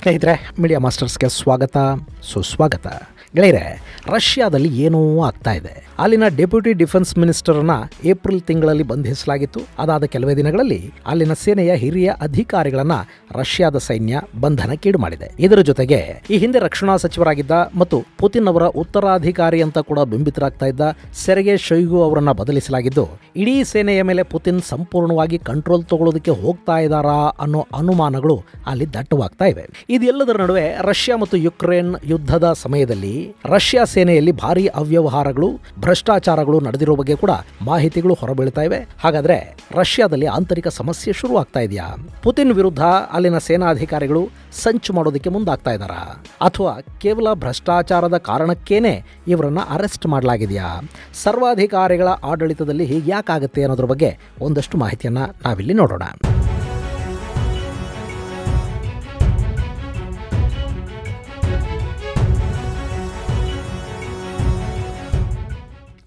ಸ್ನೇಹಿತರೆ, ಮೀಡಿಯಾ ಮಾಸ್ಟರ್ಸ್ಗೆ ಸ್ವಾಗತ ಸುಸ್ವಾಗತ. ಗೆಳೆಯರೆ, ರಷ್ಯಾದಲ್ಲಿ ಏನೋ ಆಗ್ತಾ ಇದೆ. ಅಲ್ಲಿನ ಡೆಪ್ಯೂಟಿ ಡಿಫೆನ್ಸ್ ಮಿನಿಸ್ಟರ್ನ ಏಪ್ರಿಲ್ ತಿಂಗಳಲ್ಲಿ ಬಂಧಿಸಲಾಗಿತ್ತು. ಅದಾದ ಕೆಲವೇ ದಿನಗಳಲ್ಲಿ ಅಲ್ಲಿನ ಸೇನೆಯ ಹಿರಿಯ ಅಧಿಕಾರಿಗಳನ್ನ ರಷ್ಯಾದ ಸೈನ್ಯ ಬಂಧನಕ್ಕೀಡು ಮಾಡಿದೆ. ಇದರ ಜೊತೆಗೆ ಈ ಹಿಂದೆ ರಕ್ಷಣಾ ಸಚಿವರಾಗಿದ್ದ ಮತ್ತು ಪುತಿನ್ ಅವರ ಉತ್ತರಾಧಿಕಾರಿ ಅಂತ ಕೂಡ ಬಿಂಬಿತರಾಗ್ತಾ ಇದ್ದ ಸೆರ್ಗೆ ಶೊಯ್ಗು ಅವರನ್ನ ಬದಲಿಸಲಾಗಿದ್ದು, ಇಡೀ ಸೇನೆಯ ಮೇಲೆ ಪುತಿನ್ ಸಂಪೂರ್ಣವಾಗಿ ಕಂಟ್ರೋಲ್ ತಗೊಳ್ಳೋದಕ್ಕೆ ಹೋಗ್ತಾ ಇದ್ದಾರಾ ಅನ್ನೋ ಅನುಮಾನಗಳು ಅಲ್ಲಿ ದಟ್ಟವಾಗ್ತಾ ಇವೆ. ಇದೆಲ್ಲದರ ನಡುವೆ ರಷ್ಯಾ ಮತ್ತು ಯುಕ್ರೇನ್ ಯುದ್ಧದ ಸಮಯದಲ್ಲಿ ರಷ್ಯಾ ಸೇನೆಯಲ್ಲಿ ಭಾರೀ ಅವ್ಯವಹಾರಗಳು, ಭ್ರಷ್ಟಾಚಾರಗಳು ನಡೆದಿರೋ ಬಗ್ಗೆ ಕೂಡ ಮಾಹಿತಿಗಳು ಹೊರಬೀಳ್ತಾ ಇವೆ. ಹಾಗಾದ್ರೆ ರಷ್ಯಾದಲ್ಲಿ ಆಂತರಿಕ ಸಮಸ್ಯೆ ಶುರುವಾಗ್ತಾ ಇದೆಯಾ? ಪುತಿನ್ ವಿರುದ್ಧ ಅಲ್ಲಿನ ಸೇನಾಧಿಕಾರಿಗಳು ಸಂಚು ಮಾಡೋದಕ್ಕೆ ಮುಂದಾಗ್ತಾ ಇದ್ದಾರಾ? ಅಥವಾ ಕೇವಲ ಭ್ರಷ್ಟಾಚಾರದ ಕಾರಣಕ್ಕೇನೆ ಇವರನ್ನ ಅರೆಸ್ಟ್ ಮಾಡಲಾಗಿದೆಯಾ? ಸರ್ವಾಧಿಕಾರಿಗಳ ಆಡಳಿತದಲ್ಲಿ ಹೀಗ್ಯಾಕಾಗತ್ತೆ ಅನ್ನೋದ್ರ ಬಗ್ಗೆ ಒಂದಷ್ಟು ಮಾಹಿತಿಯನ್ನ ನಾವಿಲ್ಲಿ ನೋಡೋಣ.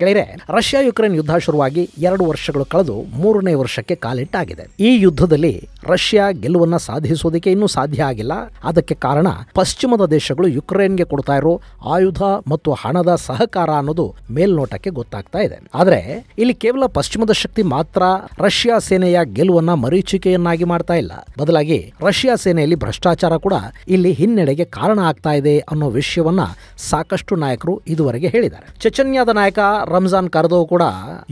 ಗೆಳೆಯರೆ, ರಷ್ಯಾ ಯುಕ್ರೇನ್ ಯುದ್ಧ ಶುರುವಾಗಿ 2 ವರ್ಷಗಳು ಕಳೆದು 3ನೇ ವರ್ಷಕ್ಕೆ ಕಾಲಿಟ್ಟಾಗಿದೆ. ಈ ಯುದ್ಧದಲ್ಲಿ ರಷ್ಯಾ ಗೆಲುವನ್ನ ಸಾಧಿಸೋದಕ್ಕೆ ಇನ್ನೂ ಸಾಧ್ಯ ಆಗಿಲ್ಲ. ಅದಕ್ಕೆ ಕಾರಣ ಪಶ್ಚಿಮದ ದೇಶಗಳು ಯುಕ್ರೇನ್ಗೆ ಕೊಡ್ತಾ ಇರೋ ಆಯುಧ ಮತ್ತು ಹಣದ ಸಹಕಾರ ಅನ್ನೋದು ಮೇಲ್ನೋಟಕ್ಕೆ ಗೊತ್ತಾಗ್ತಾ ಇದೆ. ಆದರೆ ಇಲ್ಲಿ ಕೇವಲ ಪಶ್ಚಿಮದ ಶಕ್ತಿ ಮಾತ್ರ ರಷ್ಯಾ ಸೇನೆಯ ಗೆಲುವನ್ನ ಮರೀಚಿಕೆಯನ್ನಾಗಿ ಮಾಡ್ತಾ ಇಲ್ಲ. ಬದಲಾಗಿ ರಷ್ಯಾ ಸೇನೆಯಲ್ಲಿ ಭ್ರಷ್ಟಾಚಾರ ಕೂಡ ಇಲ್ಲಿ ಹಿನ್ನಡೆಗೆ ಕಾರಣ ಆಗ್ತಾ ಇದೆ ಅನ್ನೋ ವಿಷಯವನ್ನ ಸಾಕಷ್ಟು ನಾಯಕರು ಇದುವರೆಗೆ ಹೇಳಿದ್ದಾರೆ. ಚೆಚನ್ಯಾದ ನಾಯಕ ರಂಜಾನ್ ಕರ್ದೋವ್ ಕೂಡ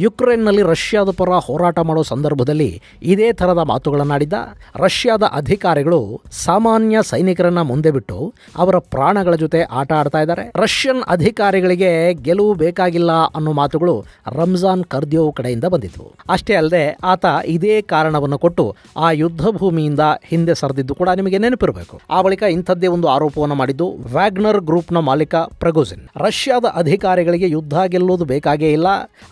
ಯುಕ್ರೇನ್ನಲ್ಲಿ ರಷ್ಯಾದ ಪರ ಹೋರಾಟ ಮಾಡೋ ಸಂದರ್ಭದಲ್ಲಿ ಇದೇ ತರದ ಮಾತುಗಳನ್ನಾಡಿದ್ದ. ರಷ್ಯಾದ ಅಧಿಕಾರಿಗಳು ಸಾಮಾನ್ಯ ಸೈನಿಕರನ್ನ ಮುಂದೆ ಬಿಟ್ಟು ಅವರ ಪ್ರಾಣಗಳ ಜೊತೆ ಆಟ ಆಡ್ತಾ ಇದ್ದಾರೆ. ರಷ್ಯನ್ ಅಧಿಕಾರಿಗಳಿಗೆ ಗೆಲುವು ಬೇಕಾಗಿಲ್ಲ ಅನ್ನೋ ಮಾತುಗಳು ರಂಜಾನ್ ಕರ್ದೋವ್ ಕಡೆಯಿಂದ ಬಂದಿದ್ವು. ಅಷ್ಟೇ ಅಲ್ಲದೆ ಆತ ಇದೇ ಕಾರಣವನ್ನು ಕೊಟ್ಟು ಆ ಯುದ್ಧ ಭೂಮಿಯಿಂದ ಹಿಂದೆ ಸರಿದಿದ್ದು ಕೂಡ ನಿಮಗೆ ನೆನಪಿರಬೇಕು. ಆ ಬಳಿಕ ಇಂಥದ್ದೇ ಒಂದು ಆರೋಪವನ್ನು ಮಾಡಿದ್ದು ವ್ಯಾಗ್ನರ್ ಗ್ರೂಪ್ನ ಮಾಲೀಕ ಪ್ರೆಗೋಜಿನ್. ರಷ್ಯಾದ ಅಧಿಕಾರಿಗಳಿಗೆ ಯುದ್ಧ ಗೆಲ್ಲೋದು ಬೇಕಾಗೇ ಇಲ್ಲ,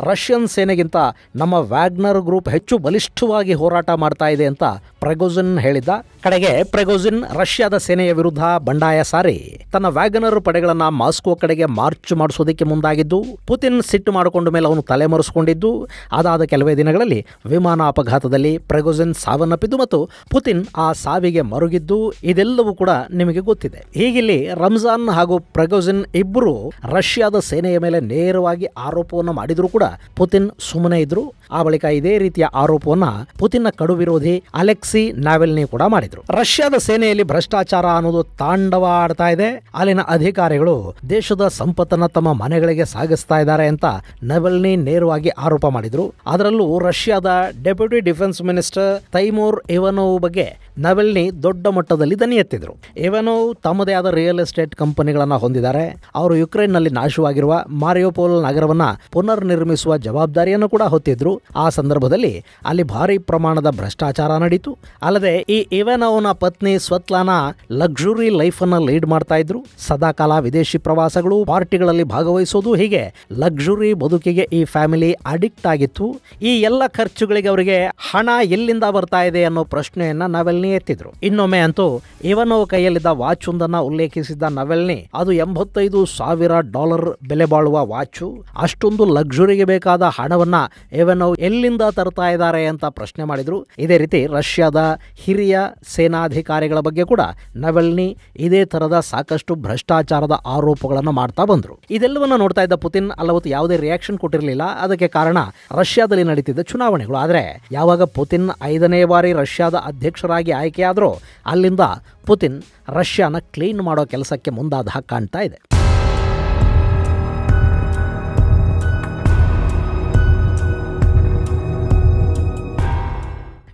ರಷ್ಯನ್ ಸೇನೆಗಿಂತ ನಮ್ಮ ವ್ಯಾಗ್ನರ್ ಗ್ರೂಪ್ ಹೆಚ್ಚು ಬಲಿಷ್ಠವಾಗಿ ಹೋರಾಟ ಮಾಡ್ತಾ ಇದೆ ಅಂತ ಪ್ರೆಗೋಜಿನ್ ಹೇಳಿದ್ದ. ಕಡೆಗೆ ಪ್ರೆಗೋಜಿನ್ ರಷ್ಯಾದ ಸೇನೆಯ ವಿರುದ್ಧ ಬಂಡಾಯ ಸಾರಿ ತನ್ನ ವ್ಯಾಗನರ್ ಪಡೆಗಳನ್ನ ಮಾಸ್ಕೋ ಕಡೆಗೆ ಮಾರ್ಚ್ ಮಾಡಿಸೋದಕ್ಕೆ ಮುಂದಾಗಿದ್ದು, ಪುತಿನ್ ಸಿಟ್ಟು ಮಾಡಿಕೊಂಡ ಮೇಲೆ ಅವನು ತಲೆಮರೆಸಿಕೊಂಡಿದ್ದು, ಅದಾದ ಕೆಲವೇ ದಿನಗಳಲ್ಲಿ ವಿಮಾನ ಅಪಘಾತದಲ್ಲಿ ಪ್ರೆಗೋಜಿನ್ ಸಾವನ್ನಪ್ಪಿದ್ದು ಮತ್ತು ಪುತಿನ್ ಆ ಸಾವಿಗೆ ಮರುಗಿದ್ದು, ಇದೆಲ್ಲವೂ ಕೂಡ ನಿಮಗೆ ಗೊತ್ತಿದೆ. ಹೀಗಿಲ್ಲಿ ರಂಜಾನ್ ಹಾಗೂ ಪ್ರೆಗೋಜಿನ್ ಇಬ್ಬರು ರಷ್ಯಾದ ಸೇನೆಯ ಮೇಲೆ ನೇರವಾಗಿ ಆರೋಪವನ್ನು ಮಾಡಿದ್ರು ಕೂಡ ಪುತಿನ್ ಸುಮ್ಮನೆ ಇದ್ರು. ಆ ಬಳಿಕ ಇದೇ ರೀತಿಯ ಆರೋಪವನ್ನ ಪುತಿನ್ನ ಕಡು ವಿರೋಧಿ ಅಲೆಕ್ಸಿ ನಾವೆಲ್ನಿ ಕೂಡ ಮಾಡಿದ್ರು. ರಷ್ಯಾದ ಸೇನೆಯಲ್ಲಿ ಭ್ರಷ್ಟಾಚಾರ ಅನ್ನೋದು ತಾಂಡವ ಆಡ್ತಾ ಇದೆ. ಅಲ್ಲಿನ ಅಧಿಕಾರಿಗಳು ದೇಶದ ಸಂಪತ್ತನ್ನ ತಮ್ಮ ಮನೆಗಳಿಗೆ ಸಾಗಿಸ್ತಾ ಇದ್ದಾರೆ ಅಂತ ನಾವೆಲ್ನಿ ನೇರವಾಗಿ ಆರೋಪ ಮಾಡಿದ್ರು. ಅದರಲ್ಲೂ ರಷ್ಯಾದ deputy defence minister Taimur Ivanov ಬಗ್ಗೆ ನಾವೆಲ್ನಿ ದೊಡ್ಡ ಮಟ್ಟದಲ್ಲಿ ದನಿ ಎತ್ತಿದ್ರು. ಇವಾನೋವ್ ತಮ್ಮದೇ ಆದ ರಿಯಲ್ ಎಸ್ಟೇಟ್ ಕಂಪನಿಗಳನ್ನ ಹೊಂದಿದ್ದಾರೆ. ಅವರು ಯುಕ್ರೇನ್ನಲ್ಲಿ ನಾಶವಾಗಿರುವ ಮಾರಿಯೋಪೋಲ್ ನಗರವನ್ನ ಪುನರ್ ನಿರ್ಮಿಸುವ ಜವಾಬ್ದಾರಿಯನ್ನು ಕೂಡ ಹೊತ್ತಿದ್ರು. ಆ ಸಂದರ್ಭದಲ್ಲಿ ಅಲ್ಲಿ ಭಾರಿ ಪ್ರಮಾಣದ ಭ್ರಷ್ಟಾಚಾರ ನಡೀತು. ಅಲ್ಲದೆ ಈ ಇವಾನೋವ್ನ ಪತ್ನಿ ಸ್ವತ್ಲಾನಾ ಲಕ್ಸುರಿ ಲೈಫ್ ಅನ್ನ ಲೀಡ್ ಮಾಡ್ತಾ ಇದ್ರು. ಸದಾಕಾಲ ವಿದೇಶಿ ಪ್ರವಾಸಗಳು, ಪಾರ್ಟಿಗಳಲ್ಲಿ ಭಾಗವಹಿಸೋದು, ಹೀಗೆ ಲಕ್ಸುರಿ ಬದುಕಿಗೆ ಈ ಫ್ಯಾಮಿಲಿ ಅಡಿಕ್ಟ್ ಆಗಿತ್ತು. ಈ ಎಲ್ಲ ಖರ್ಚುಗಳಿಗೆ ಅವರಿಗೆ ಹಣ ಎಲ್ಲಿಂದ ಬರ್ತಾ ಇದೆ ಅನ್ನೋ ಪ್ರಶ್ನೆಯನ್ನ ನಾವೆಲ್ನಿ ಎತ್ತಿದ್ರು. ಇನ್ನೊಮ್ಮೆ ಅಂತೂ ಇವಾನೋವ್ ಕೈಯಲ್ಲಿದ್ದ ವಾಚ್ ಒಂದನ್ನ ಉಲ್ಲೇಖಿಸಿದ್ದ ನಾವೆಲ್ನಿ, ಅದು $80,000 ಬೆಲೆ ಬಾಳುವ ವಾಚು. ಅಷ್ಟೊಂದು ಲಕ್ಸುರಿಗೆ ಬೇಕಾದ ಹಣವನ್ನ ಇವಾನೋವ್ ಎಲ್ಲಿಂದ ತರ್ತಾ ಇದ್ದಾರೆ ಅಂತ ಪ್ರಶ್ನೆ ಮಾಡಿದ್ರು. ಇದೇ ರೀತಿ ರಷ್ಯಾದ ಹಿರಿಯ ಸೇನಾಧಿಕಾರಿಗಳ ಬಗ್ಗೆ ಕೂಡ ನಾವೆಲ್ನಿ ಇದೇ ತರದ ಸಾಕಷ್ಟು ಭ್ರಷ್ಟಾಚಾರದ ಆರೋಪಗಳನ್ನು ಮಾಡ್ತಾ ಬಂದ್ರು. ಇದೆಲ್ಲವನ್ನ ನೋಡ್ತಾ ಇದ್ದ ಪುತಿನ್ ಅಲ್ಲವತ್ತು ಯಾವುದೇ ರಿಯಾಕ್ಷನ್ ಕೊಟ್ಟಿರಲಿಲ್ಲ. ಅದಕ್ಕೆ ಕಾರಣ ರಷ್ಯಾದಲ್ಲಿ ನಡೀತಿದ್ದ ಚುನಾವಣೆಗಳು. ಆದರೆ ಯಾವಾಗ ಪುತಿನ್ 5ನೇ ಬಾರಿ ರಷ್ಯಾದ ಅಧ್ಯಕ್ಷರಾಗಿ ಆಯ್ಕೆಯಾದ್ರೋ ಅಲ್ಲಿಂದ ಪುತಿನ್ ರಷ್ಯಾನ ಕ್ಲೀನ್ ಮಾಡೋ ಕೆಲಸಕ್ಕೆ ಮುಂದಾದ ಹಾಗೆ ಕಾಣ್ತಾ ಇದೆ.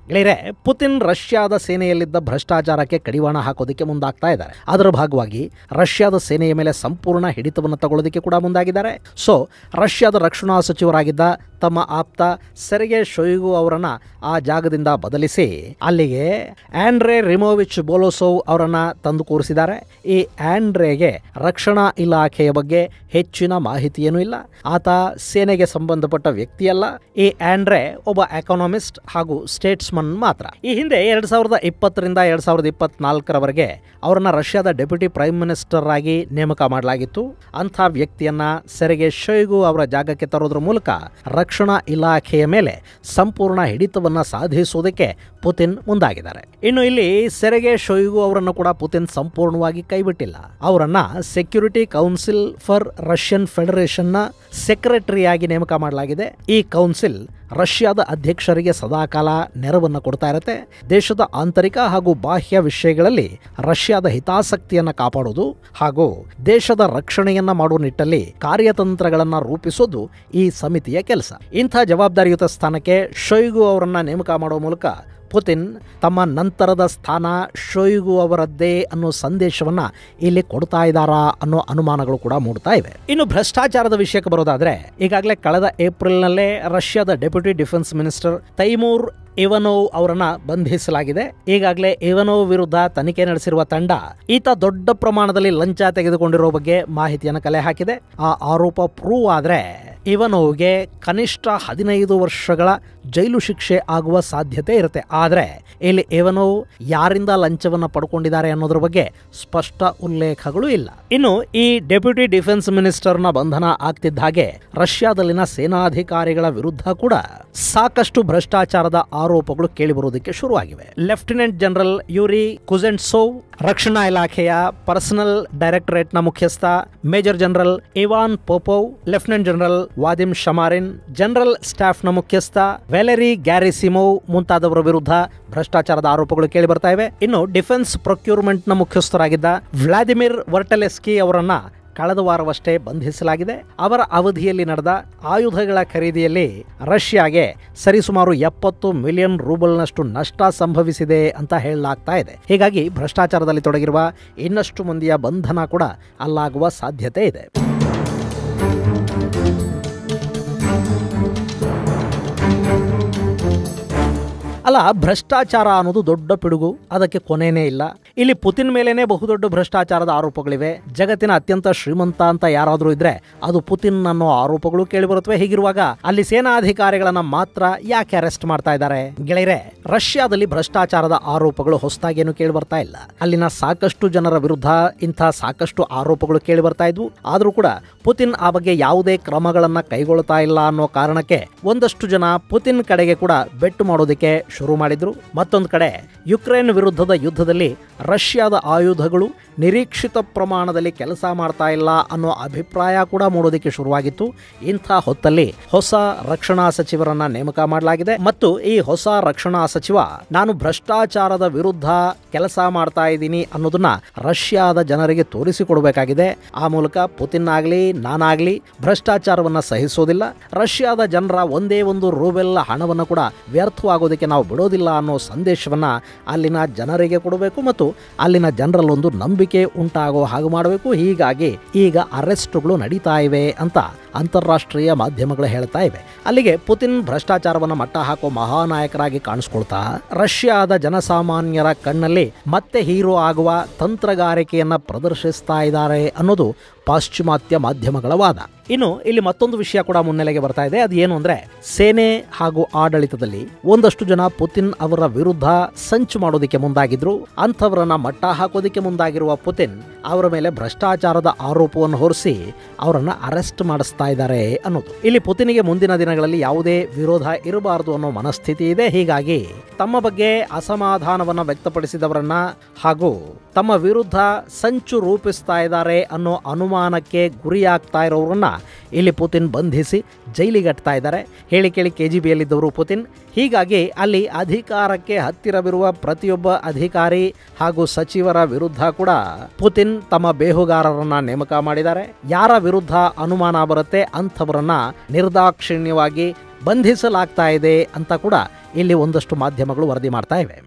ಗೆಳೆಯರೆ, ಪುತಿನ್ ರಷ್ಯಾದ ಸೇನೆಯಲ್ಲಿದ್ದ ಭ್ರಷ್ಟಾಚಾರಕ್ಕೆ ಕಡಿವಾಣ ಹಾಕೋದಕ್ಕೆ ಮುಂದಾಗ್ತಾ ಇದ್ದಾರೆ. ಅದರ ಭಾಗವಾಗಿ ರಷ್ಯಾದ ಸೇನೆಯ ಮೇಲೆ ಸಂಪೂರ್ಣ ಹಿಡಿತವನ್ನು ತಗೊಳ್ಳೋದಕ್ಕೆ ಕೂಡ ಮುಂದಾಗಿದ್ದಾರೆ. ಸೊ ರಷ್ಯಾದ ರಕ್ಷಣಾ ಸಚಿವರಾಗಿದ್ದ ತಮ್ಮ ಆಪ್ತ ಸೆರ್ಗೆ ಶೊಯ್ಗು ಅವರನ್ನ ಆ ಜಾಗದಿಂದ ಬದಲಿಸಿ ಅಲ್ಲಿಗೆ ಆಂಡ್ರೆ ರಿಮೋವಿಚ್ ಬೋಲೋಸೋವ್ ಅವರನ್ನ ತಂದು ಕೂರಿಸಿದ್ದಾರೆ. ಈ ಆಂಡ್ರೆಗೆ ರಕ್ಷಣಾ ಇಲಾಖೆಯ ಬಗ್ಗೆ ಹೆಚ್ಚಿನ ಮಾಹಿತಿಯೇನೂ ಇಲ್ಲ. ಆತ ಸೇನೆಗೆ ಸಂಬಂಧಪಟ್ಟ ವ್ಯಕ್ತಿಯಲ್ಲ. ಈ ಆಂಡ್ರೆ ಒಬ್ಬ ಎಕಾನಮಿಸ್ಟ್ ಹಾಗೂ ಸ್ಟೇಟ್ಸ್ಮನ್ ಮಾತ್ರ. ಈ ಹಿಂದೆ 2020ರಿಂದ 2024ರವರೆಗೆ ಅವರನ್ನ ರಷ್ಯಾದ ಡೆಪ್ಯೂಟಿ ಪ್ರೈಮ್ ಮಿನಿಸ್ಟರ್ ಆಗಿ ನೇಮಕ ಮಾಡಲಾಗಿತ್ತು. ಅಂಥ ವ್ಯಕ್ತಿಯನ್ನ ಸೆರ್ಗೆ ಶೊಯ್ಗು ಅವರ ಜಾಗಕ್ಕೆ ತರೋದ್ರ ಮೂಲಕ ರಕ್ಷಣಾ ಇಲಾಖೆಯ ಮೇಲೆ ಸಂಪೂರ್ಣ ಹಿಡಿತವನ್ನು ಸಾಧಿಸುವುದಕ್ಕೆ ಪುತಿನ್ ಮುಂದಾಗಿದ್ದಾರೆ. ಇನ್ನು ಇಲ್ಲಿ ಸೆರೆಗೆ ಶೋಯಿಗು ಅವರನ್ನು ಕೂಡ ಪುತಿನ್ ಸಂಪೂರ್ಣವಾಗಿ ಕೈಬಿಟ್ಟಿಲ್ಲ. ಅವರನ್ನ ಸೆಕ್ಯೂರಿಟಿ ಕೌನ್ಸಿಲ್ ಫಾರ್ ರಷ್ಯನ್ ಫೆಡರೇಷನ್ನ ಸೆಕ್ರೆಟರಿಯಾಗಿ ನೇಮಕ ಮಾಡಲಾಗಿದೆ. ಈ ಕೌನ್ಸಿಲ್ ರಷ್ಯಾದ ಅಧ್ಯಕ್ಷರಿಗೆ ಸದಾಕಾಲ ನೆರವನ್ನು ಕೊಡ್ತಾ ಇರುತ್ತೆ. ದೇಶದ ಆಂತರಿಕ ಹಾಗೂ ಬಾಹ್ಯ ವಿಷಯಗಳಲ್ಲಿ ರಷ್ಯಾದ ಹಿತಾಸಕ್ತಿಯನ್ನು ಕಾಪಾಡೋದು ಹಾಗೂ ದೇಶದ ರಕ್ಷಣೆಯನ್ನ ಮಾಡುವ ನಿಟ್ಟಲ್ಲಿ ಕಾರ್ಯತಂತ್ರಗಳನ್ನು ರೂಪಿಸೋದು ಈ ಸಮಿತಿಯ ಕೆಲಸ. ಇಂಥ ಜವಾಬ್ದಾರಿಯುತ ಸ್ಥಾನಕ್ಕೆ ಶೋಯಿಗು ಅವರನ್ನ ನೇಮಕ ಮಾಡುವ ಮೂಲಕ ಪುತಿನ್ ತಮ್ಮ ನಂತರದ ಸ್ಥಾನ ಶೋಯಿಗು ಅವರದ್ದೇ ಅನ್ನೋ ಸಂದೇಶವನ್ನ ಇಲ್ಲಿ ಕೊಡ್ತಾ ಇದ್ದಾರಾ ಅನ್ನೋ ಅನುಮಾನಗಳು ಕೂಡ ಮೂಡ್ತಾ ಇವೆ. ಇನ್ನು ಭ್ರಷ್ಟಾಚಾರದ ವಿಷಯಕ್ಕೆ ಬರೋದಾದ್ರೆ, ಈಗಾಗಲೇ ಕಳೆದ ಏಪ್ರಿಲ್ನಲ್ಲೇ ರಷ್ಯಾದ ಡೆಪ್ಯೂಟಿ ಡಿಫೆನ್ಸ್ ಮಿನಿಸ್ಟರ್ ತೈಮೂರ್ ಇವನೋವ್ ಅವರನ್ನ ಬಂಧಿಸಲಾಗಿದೆ. ಈಗಾಗಲೇ ಇವನೋವ್ ವಿರುದ್ಧ ತನಿಖೆ ನಡೆಸಿರುವ ತಂಡ ಈತ ದೊಡ್ಡ ಪ್ರಮಾಣದಲ್ಲಿ ಲಂಚ ತೆಗೆದುಕೊಂಡಿರೋ ಬಗ್ಗೆ ಮಾಹಿತಿಯನ್ನು ಕಲೆ ಹಾಕಿದೆ. ಆ ಆರೋಪ ಪ್ರೂವ್ ಆದ್ರೆ ಇವನೋವ್ಗೆ ಕನಿಷ್ಠ 15 ವರ್ಷಗಳ ಜೈಲು ಶಿಕ್ಷೆ ಆಗುವ ಸಾಧ್ಯತೆ ಇರುತ್ತೆ. ಆದ್ರೆ ಇಲ್ಲಿ ಇವನೋವ್ ಯಾರಿಂದ ಲಂಚವನ್ನ ಪಡ್ಕೊಂಡಿದ್ದಾರೆ ಅನ್ನೋದ್ರ ಬಗ್ಗೆ ಸ್ಪಷ್ಟ ಉಲ್ಲೇಖಗಳು ಇಲ್ಲ. ಇನ್ನು ಈ ಡೆಪ್ಯೂಟಿ ಡಿಫೆನ್ಸ್ ಮಿನಿಸ್ಟರ್ನ ಬಂಧನ ಆಗ್ತಿದ್ದ ಹಾಗೆ ರಷ್ಯಾದಲ್ಲಿನ ಸೇನಾಧಿಕಾರಿಗಳ ವಿರುದ್ಧ ಕೂಡ ಸಾಕಷ್ಟು ಭ್ರಷ್ಟಾಚಾರದ ಆರೋಪಗಳು ಕೇಳಿಬರುವುದಕ್ಕೆ ಶುರುವಾಗಿವೆ. ಲೆಫ್ಟಿನೆಂಟ್ ಜನರಲ್ ಯೂರಿ ಕುಜೆಂಟ್ಸೋವ್ ರಕ್ಷಣಾ ಇಲಾಖೆಯ ಪರ್ಸನಲ್ ಡೈರೆಕ್ಟರೇಟ್ನ ಮುಖ್ಯಸ್ಥ, major general Ivan Popov, lieutenant general Vadim Shamarin, general ಸ್ಟಾಫ್ನ ಮುಖ್ಯಸ್ಥ ವ್ಯಾಲೆರಿ ಗ್ಯಾರಿಸಿಮೋವ್ ಮುಂತಾದವರ ವಿರುದ್ಧ ಭ್ರಷ್ಟಾಚಾರದ ಆರೋಪಗಳು ಕೇಳಿ ಬರ್ತಾ ಇವೆ. ಇನ್ನು ಡಿಫೆನ್ಸ್ ಪ್ರೊಕ್ಯೂರ್ಮೆಂಟ್ನ ಮುಖ್ಯಸ್ಥರಾಗಿದ್ದ ವ್ಲಾದಿಮಿರ್ ವರ್ಟಲೆಸ್ಕಿ ಅವರನ್ನ ಕಳೆದ ವಾರವಷ್ಟೇ ಬಂಧಿಸಲಾಗಿದೆ. ಅವರ ಅವಧಿಯಲ್ಲಿ ನಡೆದ ಆಯುಧಗಳ ಖರೀದಿಯಲ್ಲಿ ರಷ್ಯಾಗೆ ಸರಿಸುಮಾರು 70 ಮಿಲಿಯನ್ ರೂಬಲ್ನಷ್ಟು ನಷ್ಟ ಸಂಭವಿಸಿದೆ ಅಂತ ಹೇಳಲಾಗ್ತಾ ಇದೆ. ಹೀಗಾಗಿ ಭ್ರಷ್ಟಾಚಾರದಲ್ಲಿ ತೊಡಗಿರುವ ಇನ್ನಷ್ಟು ಮಂದಿಯ ಬಂಧನ ಕೂಡ ಅಲ್ಲಾಗುವ ಸಾಧ್ಯತೆ ಇದೆ. ಅಲ್ಲ, ಭ್ರಷ್ಟಾಚಾರ ಅನ್ನೋದು ದೊಡ್ಡ ಪಿಡುಗು, ಅದಕ್ಕೆ ಕೊನೆನೇ ಇಲ್ಲ. ಇಲ್ಲಿ ಪುತಿನ್ ಮೇಲೇನೆ ಬಹುದೊಡ್ಡ ಭ್ರಷ್ಟಾಚಾರದ ಆರೋಪಗಳಿವೆ. ಜಗತ್ತಿನ ಅತ್ಯಂತ ಶ್ರೀಮಂತ ಅಂತ ಯಾರಾದರೂ ಇದ್ರೆ ಅದು ಪುತಿನ್ ಅನ್ನೋ ಆರೋಪಗಳು ಕೇಳಿಬರುತ್ತವೆ. ಹೀಗಿರುವಾಗ ಅಲ್ಲಿ ಸೇನಾಧಿಕಾರಿಗಳನ್ನ ಮಾತ್ರ ಯಾಕೆ ಅರೆಸ್ಟ್ ಮಾಡ್ತಾ ಇದ್ದಾರೆ? ಗೆಳೆಯರೆ, ರಷ್ಯಾದಲ್ಲಿ ಭ್ರಷ್ಟಾಚಾರದ ಆರೋಪಗಳು ಹೊಸದಾಗೇನು ಕೇಳಿ ಬರ್ತಾ ಇಲ್ಲ. ಅಲ್ಲಿನ ಸಾಕಷ್ಟು ಜನರ ವಿರುದ್ಧ ಇಂಥ ಸಾಕಷ್ಟು ಆರೋಪಗಳು ಕೇಳಿ ಬರ್ತಾ ಇದ್ವು. ಆದ್ರೂ ಕೂಡ ಪುತಿನ್ ಆ ಬಗ್ಗೆ ಯಾವುದೇ ಕ್ರಮಗಳನ್ನ ಕೈಗೊಳ್ತಾ ಇಲ್ಲ ಅನ್ನೋ ಕಾರಣಕ್ಕೆ ಒಂದಷ್ಟು ಜನ ಪುತಿನ್ ಕಡೆಗೆ ಕೂಡ ಬೆಟ್ಟು ಮಾಡೋದಕ್ಕೆ ಶುರು ಮಾಡಿದ್ರು. ಮತ್ತೊಂದು ಕಡೆ ಯುಕ್ರೇನ್ ವಿರುದ್ಧದ ಯುದ್ಧದಲ್ಲಿ ರಷ್ಯಾದ ಆಯುಧಗಳು ನಿರೀಕ್ಷಿತ ಪ್ರಮಾಣದಲ್ಲಿ ಕೆಲಸ ಮಾಡ್ತಾ ಇಲ್ಲ ಅನ್ನೋ ಅಭಿಪ್ರಾಯ ಕೂಡ ಮೂಡೋದಕ್ಕೆ ಶುರುವಾಗಿತ್ತು. ಇಂಥ ಹೊತ್ತಲ್ಲಿ ಹೊಸ ರಕ್ಷಣಾ ಸಚಿವರನ್ನ ನೇಮಕ ಮಾಡಲಾಗಿದೆ ಮತ್ತು ಈ ಹೊಸ ರಕ್ಷಣಾ ಸಚಿವ ನಾನು ಭ್ರಷ್ಟಾಚಾರದ ವಿರುದ್ಧ ಕೆಲಸ ಮಾಡ್ತಾ ಇದ್ದೀನಿ ಅನ್ನೋದನ್ನ ರಷ್ಯಾದ ಜನರಿಗೆ ತೋರಿಸಿಕೊಡಬೇಕಾಗಿದೆ. ಆ ಮೂಲಕ ಪುತಿನ್ ಆಗ್ಲಿ ನಾನಾಗ್ಲಿ ಭ್ರಷ್ಟಾಚಾರವನ್ನ ಸಹಿಸೋದಿಲ್ಲ, ರಷ್ಯಾದ ಜನರ ಒಂದೇ ಒಂದು ರೂಬೆಲ್ ಹಣವನ್ನು ಕೂಡ ವ್ಯರ್ಥವಾಗೋದಕ್ಕೆ ನಾವು ಬಿಡೋದಿಲ್ಲ ಅನ್ನೋ ಸಂದೇಶವನ್ನ ಅಲ್ಲಿನ ಜನರಿಗೆ ಕೊಡಬೇಕು ಮತ್ತು ಅಲ್ಲಿನ ಜನರಲ್ಲೊಂದು ನಂಬಿಕೆ ಉಂಟಾಗೋ ಹಾಗೆ ಮಾಡಬೇಕು. ಹೀಗಾಗಿ ಈಗ ಅರೆಸ್ಟ್ಗಳು ನಡೀತಾ ಇವೆ ಅಂತ ಅಂತಾರಾಷ್ಟ್ರೀಯ ಮಾಧ್ಯಮಗಳು ಹೇಳ್ತಾ ಇವೆ. ಅಲ್ಲಿಗೆ ಪುತಿನ್ ಭ್ರಷ್ಟಾಚಾರವನ್ನು ಮಟ್ಟ ಹಾಕೋ ಮಹಾನಾಯಕರಾಗಿ ಕಾಣಿಸ್ಕೊಳ್ತಾ ರಷ್ಯಾದ ಜನಸಾಮಾನ್ಯರ ಕಣ್ಣಲ್ಲಿ ಮತ್ತೆ ಹೀರೋ ಆಗುವ ತಂತ್ರಗಾರಿಕೆಯನ್ನ ಪ್ರದರ್ಶಿಸ್ತಾ ಇದ್ದಾರೆ ಅನ್ನೋದು ಪಾಶ್ಚಿಮಾತ್ಯ ಮಾಧ್ಯಮಗಳ ವಾದ. ಇನ್ನು ಇಲ್ಲಿ ಮತ್ತೊಂದು ವಿಷಯ ಕೂಡ ಮುನ್ನೆಲೆಗೆ ಬರ್ತಾ ಇದೆ. ಅದು ಏನು ಅಂದ್ರೆ, ಸೇನೆ ಹಾಗೂ ಆಡಳಿತದಲ್ಲಿ ಒಂದಷ್ಟು ಜನ ಪುತಿನ್ ಅವರ ವಿರುದ್ಧ ಸಂಚು ಮಾಡೋದಕ್ಕೆ ಮುಂದಾಗಿದ್ರು. ಅಂಥವರನ್ನ ಮಟ್ಟ ಹಾಕೋದಕ್ಕೆ ಮುಂದಾಗಿರುವ ಪುತಿನ್ ಅವರ ಮೇಲೆ ಭ್ರಷ್ಟಾಚಾರದ ಆರೋಪವನ್ನು ಹೊರಿಸಿ ಅವರನ್ನ ಅರೆಸ್ಟ್ ಮಾಡಿಸ್ತಾ ಇದ್ದಾರೆ ಅನ್ನೋದು. ಇಲ್ಲಿ ಪುತಿನಿಗೆ ಮುಂದಿನ ದಿನಗಳಲ್ಲಿ ಯಾವುದೇ ವಿರೋಧ ಇರಬಾರದು ಅನ್ನೋ ಮನಸ್ಥಿತಿ ಇದೆ. ಹೀಗಾಗಿ ತಮ್ಮ ಬಗ್ಗೆ ಅಸಮಾಧಾನವನ್ನ ವ್ಯಕ್ತಪಡಿಸಿದವರನ್ನ ಹಾಗೂ ತಮ್ಮ ವಿರುದ್ಧ ಸಂಚು ರೂಪಿಸ್ತಾ ಇದ್ದಾರೆ ಅನ್ನೋ ಅನುಮಾನಕ್ಕೆ ಗುರಿಯಾಗ್ತಾ ಇರೋರನ್ನ ಇಲ್ಲಿ ಪುತಿನ್ ಬಂಧಿಸಿ ಜೈಲಿಗಟ್ತಾ ಇದ್ದಾರೆ. ಹೇಳಿ ಕೇಳಿ KGBಯಲ್ಲಿದ್ದವರು ಪುತಿನ್. ಹೀಗಾಗಿ ಅಲ್ಲಿ ಅಧಿಕಾರಕ್ಕೆ ಹತ್ತಿರವಿರುವ ಪ್ರತಿಯೊಬ್ಬ ಅಧಿಕಾರಿ ಹಾಗೂ ಸಚಿವರ ವಿರುದ್ಧ ಕೂಡ ಪುತಿನ್ ತಮ್ಮ ಬೇಹುಗಾರರನ್ನ ನೇಮಕ ಮಾಡಿದ್ದಾರೆ. ಯಾರ ವಿರುದ್ಧ ಅನುಮಾನ ಬರುತ್ತೆ ಅಂಥವರನ್ನ ನಿರ್ದಾಕ್ಷಿಣ್ಯವಾಗಿ ಬಂಧಿಸಲಾಗ್ತಾ ಇದೆ ಅಂತ ಕೂಡ ಇಲ್ಲಿ ಒಂದಷ್ಟು ಮಾಧ್ಯಮಗಳು ವರದಿ ಮಾಡ್ತಾ ಇವೆ.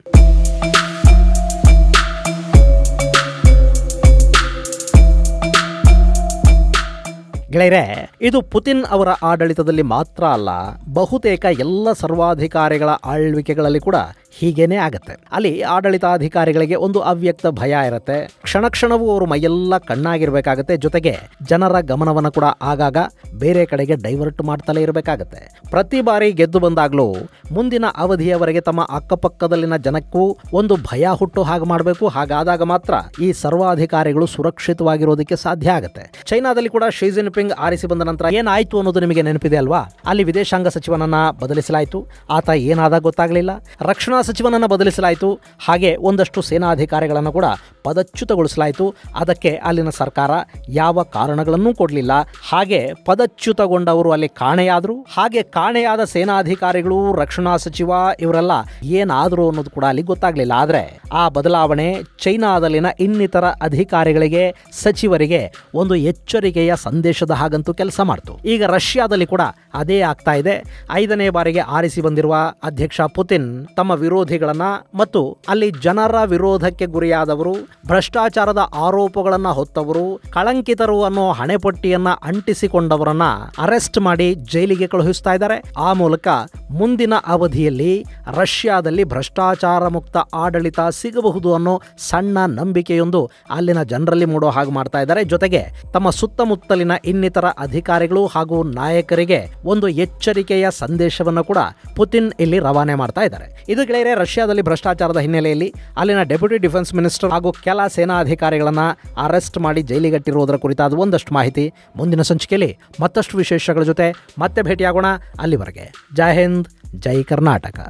ಗೆಳೆಯರೆ, ಇದು ಪುತಿನ್ ಅವರ ಆಡಳಿತದಲ್ಲಿ ಮಾತ್ರ ಅಲ್ಲ, ಬಹುತೇಕ ಎಲ್ಲ ಸರ್ವಾಧಿಕಾರಿಗಳ ಆಳ್ವಿಕೆಗಳಲ್ಲಿ ಕೂಡ ಹೀಗೇನೆ ಆಗತ್ತೆ. ಅಲ್ಲಿ ಆಡಳಿತಾಧಿಕಾರಿಗಳಿಗೆ ಒಂದು ಅವ್ಯಕ್ತ ಭಯ ಇರುತ್ತೆ. ಕ್ಷಣ ಕ್ಷಣವೂ ಅವರು ಮೈಯೆಲ್ಲ ಕಣ್ಣಾಗಿರ್ಬೇಕಾಗತ್ತೆ. ಜೊತೆಗೆ ಜನರ ಗಮನವನ್ನು ಕೂಡ ಆಗಾಗ ಬೇರೆ ಕಡೆಗೆ ಡೈವರ್ಟ್ ಮಾಡ್ತಲೇ ಇರಬೇಕಾಗತ್ತೆ. ಪ್ರತಿ ಬಾರಿ ಗೆದ್ದು ಬಂದಾಗ್ಲೂ ಮುಂದಿನ ಅವಧಿಯವರೆಗೆ ತಮ್ಮ ಅಕ್ಕಪಕ್ಕದಲ್ಲಿನ ಜನಕ್ಕೂ ಒಂದು ಭಯ ಹುಟ್ಟು ಹಾಗೆ ಮಾಡಬೇಕು. ಹಾಗಾದಾಗ ಮಾತ್ರ ಈ ಸರ್ವಾಧಿಕಾರಿಗಳು ಸುರಕ್ಷಿತವಾಗಿರೋದಕ್ಕೆ ಸಾಧ್ಯ ಆಗುತ್ತೆ. ಚೈನಾದಲ್ಲಿ ಕೂಡ ಶಿ ಜಿನ್ಪಿಂಗ್ ಆರಿಸಿ ಬಂದ ನಂತರ ಏನಾಯ್ತು ಅನ್ನೋದು ನಿಮಗೆ ನೆನಪಿದೆ ಅಲ್ವಾ? ಅಲ್ಲಿ ವಿದೇಶಾಂಗ ಸಚಿವನನ್ನ ಬದಲಿಸಲಾಯಿತು. ಆತ ಏನಾದ ಗೊತ್ತಾಗ್ಲಿಲ್ಲ. ರಕ್ಷಣಾ ಸಚಿವನನ್ನು ಬದಲಿಸಲಾಯಿತು. ಹಾಗೆ ಒಂದಷ್ಟು ಸೇನಾಧಿಕಾರಿಗಳನ್ನು ಕೂಡ ಪದಚ್ಯುತಗೊಳಿಸಲಾಯಿತು. ಅದಕ್ಕೆ ಅಲ್ಲಿನ ಸರ್ಕಾರ ಯಾವ ಕಾರಣಗಳನ್ನೂ ಕೊಡಲಿಲ್ಲ. ಹಾಗೆ ಪದಚ್ಯುತಗೊಂಡವರು ಅಲ್ಲಿ ಕಾಣೆಯಾದರು. ಹಾಗೆ ಕಾಣೆಯಾದ ಸೇನಾಧಿಕಾರಿಗಳು, ರಕ್ಷಣಾ ಸಚಿವ ಇವರೆಲ್ಲ ಏನಾದರೂ ಅನ್ನೋದು ಕೂಡ ಅಲ್ಲಿ ಗೊತ್ತಾಗಲಿಲ್ಲ. ಆದರೆ ಆ ಬದಲಾವಣೆ ಚೈನಾದಲ್ಲಿನ ಇನ್ನಿತರ ಅಧಿಕಾರಿಗಳಿಗೆ, ಸಚಿವರಿಗೆ ಒಂದು ಎಚ್ಚರಿಕೆಯ ಸಂದೇಶದ ಹಾಗಂತೂ ಕೆಲಸ ಮಾಡಿತು. ಈಗ ರಷ್ಯಾದಲ್ಲಿ ಕೂಡ ಅದೇ ಆಗ್ತಾ ಇದೆ. 5ನೇ ಬಾರಿಗೆ ಆರಿಸಿ ಬಂದಿರುವ ಅಧ್ಯಕ್ಷ ಪುತಿನ್ ತಮ್ಮ ವಿರೋಧಿಗಳನ್ನ ಮತ್ತು ಅಲ್ಲಿ ಜನರ ವಿರೋಧಕ್ಕೆ ಗುರಿಯಾದವರು, ಭ್ರಷ್ಟಾಚಾರದ ಆರೋಪಗಳನ್ನ ಹೊತ್ತವರು, ಕಳಂಕಿತರು ಅನ್ನೋ ಹಣೆಪಟ್ಟಿಯನ್ನ ಅಂಟಿಸಿಕೊಂಡವರನ್ನ ಅರೆಸ್ಟ್ ಮಾಡಿ ಜೈಲಿಗೆ ಕಳುಹಿಸ್ತಾ ಇದ್ದಾರೆ. ಆ ಮೂಲಕ ಮುಂದಿನ ಅವಧಿಯಲ್ಲಿ ರಷ್ಯಾದಲ್ಲಿ ಭ್ರಷ್ಟಾಚಾರ ಮುಕ್ತ ಆಡಳಿತ ಸಿಗಬಹುದು ಅನ್ನೋ ಸಣ್ಣ ನಂಬಿಕೆಯೊಂದು ಅಲ್ಲಿನ ಜನರಲ್ಲಿ ಮೂಡೋ ಹಾಗೆ ಮಾಡ್ತಾ ಇದ್ದಾರೆ. ಜೊತೆಗೆ ತಮ್ಮ ಸುತ್ತಮುತ್ತಲಿನ ಇನ್ನಿತರ ಅಧಿಕಾರಿಗಳು ಹಾಗೂ ನಾಯಕರಿಗೆ ಒಂದು ಎಚ್ಚರಿಕೆಯ ಸಂದೇಶವನ್ನು ಕೂಡ ಪುತಿನ್ ಇಲ್ಲಿ ರವಾನೆ ಮಾಡ್ತಾ ಇದ್ದಾರೆ. ಇದು ಗೆಳೆಯರೆ, ರಷ್ಯಾದಲ್ಲಿ ಭ್ರಷ್ಟಾಚಾರದ ಹಿನ್ನೆಲೆಯಲ್ಲಿ ಅಲ್ಲಿನ ಡೆಪ್ಯೂಟಿ ಡಿಫೆನ್ಸ್ ಮಿನಿಸ್ಟರ್ ಹಾಗೂ ಕೆಲ ಸೇನಾಧಿಕಾರಿಗಳನ್ನ ಅರೆಸ್ಟ್ ಮಾಡಿ ಜೈಲಿಗಟ್ಟಿರುವುದರ ಕುರಿತಾದ ಒಂದಷ್ಟು ಮಾಹಿತಿ. ಮುಂದಿನ ಸಂಚಿಕೆಯಲ್ಲಿ ಮತ್ತಷ್ಟು ವಿಶೇಷಗಳ ಜೊತೆ ಮತ್ತೆ ಭೇಟಿಯಾಗೋಣ. ಅಲ್ಲಿವರೆಗೆ ಜೈ ಹಿಂದ್, ಜೈ ಕರ್ನಾಟಕ.